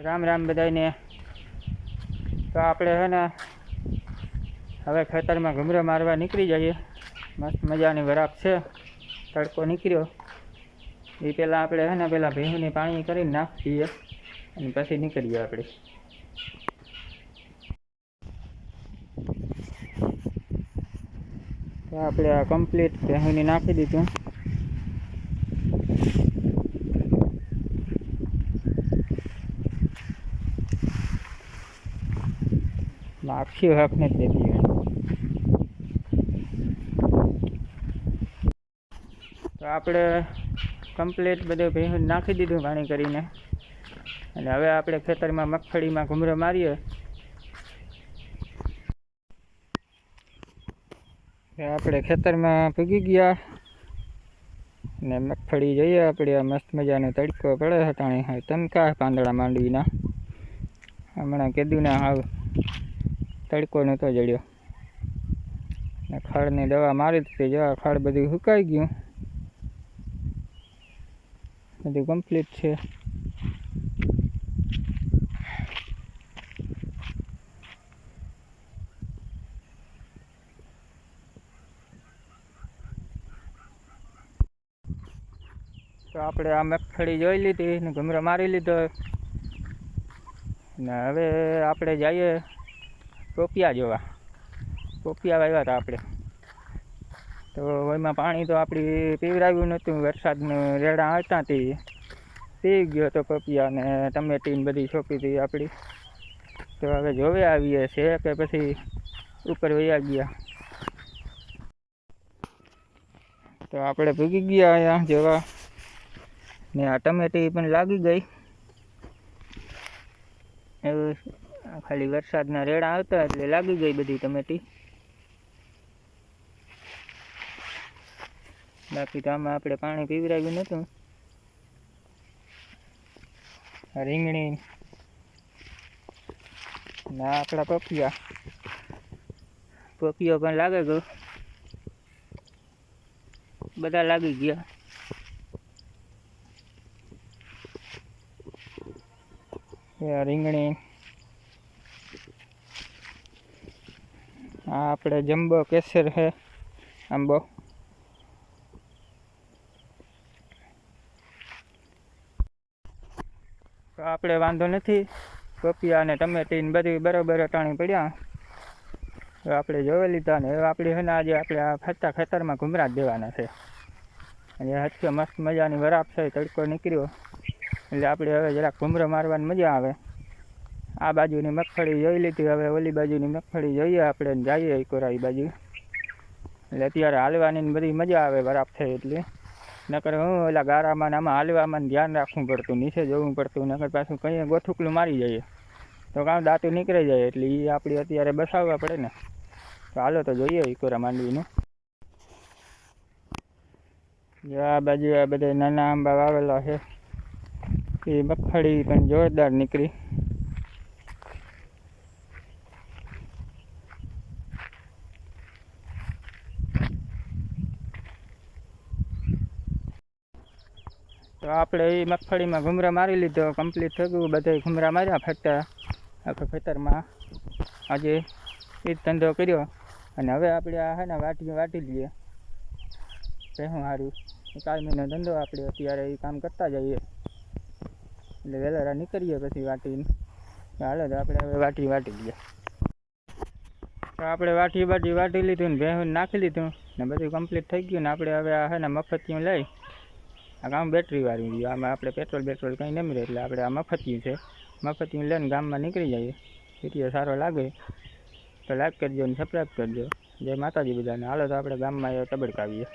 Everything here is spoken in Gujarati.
રામ રામ બધાને। તો આપણે હે ને હવે ખેતરમાં ઘૂમરો મારવા નીકળી જઈએ। મસ્ત મજાની વરાપ છે, તડકો નીકળ્યો એ પહેલાં આપણે હે ને પહેલાં ભેહુંની પાણી કરીને નાખી દઈએ અને પછી નીકળીએ આપણે। તો આપણે આ કમ્પ્લીટ ભેહુંની નાખી દીધું। આખી હક નથી દેતી। તો આપણે કમ્પ્લીટ બધું ભેહું નાખી દીધું પાણી કરીને અને હવે આપણે ખેતરમાં મગફળીમાં ઘૂમરો મારીએ। આપણે ખેતરમાં પૂગી ગયા ને મગફળી જોઈએ આપણે। આ મસ્ત મજાનો તડકો પડે છે, ટાણી તમકા પાંદડા માંડવીના હમણાં કીધું ને હાવ તડકો નહોતો જડ્યો ને ખડની દવા મારી દીધી। જો ખડ બધું સુકાઈ ગયું, બધું કમ્પ્લીટ છે। તો આપણે આ મગફળી જોઈ લીધી ને ઘૂમરો મારી લીધો ને હવે આપણે જઈએ પોપિયા જોવા। પોપિયા વાવ્યા હતા આપણે, તો એમાં પાણી તો આપણી પીવરાવ્યું નહોતું, વરસાદનું રેડા આવતા તે પી ગયો તો પોપિયા ને ટમેટીને બધી છોપી હતી આપણી। તો હવે જોવે આવીએ છે કે પછી ઉપર વયા ગયા। તો આપણે ભૂગી ગયા અહીંયા જોવા ને આ ટમેટી પણ લાગી ગઈ। એવું ખાલી વરસાદના રેડા આવતા એટલે લાગી ગઈ બધી ટમેટી, બાકી તો આમાં આપણે પાણી પીવરાવ્યું નહોતું। રીંગણી ના આપણા પોપિયો પણ લાગે ગયો, બધા લાગી ગયા। રીંગણી આ આપણે જમ્બો કેસર છે આંબો। તો આપણે વાંધો નથી, પોપિયા અને ટમેટી ને બધી બરાબર અટાણી પડ્યા। તો આપણે જોઈ લીધા ને હવે આપણે છે ને આજે આપણે આ ફરતા ખેતરમાં ઘૂમરા જ દેવાના છે। અને હચ્છે મસ્ત મજાની વરાપ છે, તડકો નીકળ્યો એટલે આપણે હવે જરાક ઘૂમરો મારવાની મજા આવે। આ બાજુની મગફળી જોઈ લીધી, હવે ઓલી બાજુની મગફળી જોઈએ આપણે જઈએ કોરા એ બાજુ। એટલે અત્યારે હાલવાની ને બધી મજા આવે વરાપ થાય એટલે, નકર હું ઓલા ગારામાં આમાં હાલવામાં ધ્યાન રાખવું પડતું, નીચે જોવું પડતું, નકર પાછું કંઈ ગોથુકલું મારી જાય તો કામ દાંતું નીકળી જાય એટલે એ આપણે અત્યારે બસાવવા પડે ને। તો હાલો તો જોઈએ કોરા માંડવીનું। આ બાજુ આ બધા નાના આંબા વાવેલા છે, એ મગફળી પણ જોરદાર નીકળી। તો આપણે એ મગફળીમાં ઘૂમરા મારી લીધો, કમ્પ્લીટ થઈ ગયું, બધા ઘૂમરા માર્યા ફરતા આખા ખેતરમાં। આજે એ જ ધંધો કર્યો અને હવે આપણે આ છે ને વાટી લઈએ ભેહું સારું। કાયમીનો ધંધો આપણે અત્યારે એ કામ કરતા જઈએ એટલે વહેલા નીકળીએ પછી વાટીને। હાલો તો આપણે હવે વાટી લઈએ। તો આપણે વાટી લીધું ને ભેહું નાખી લીધું ને બધું કમ્પ્લીટ થઈ ગયું ને આપણે હવે આ છે ને મફતિયું લઈ, આ ગામ બેટરીવાળું છે, આમાં આપણે પેટ્રોલ કંઈ નહીં મળે એટલે આપણે આ મફતિયું છે, મફતિયું લઈને ગામમાં નીકળી જઈએ। વિડીયો સારો લાગે તો લાઈક કરજો અને સબસ્ક્રાઈબ કરજો। જય માતાજી બધાને। હાલો તો આપણે ગામમાં તબડકાવીએ।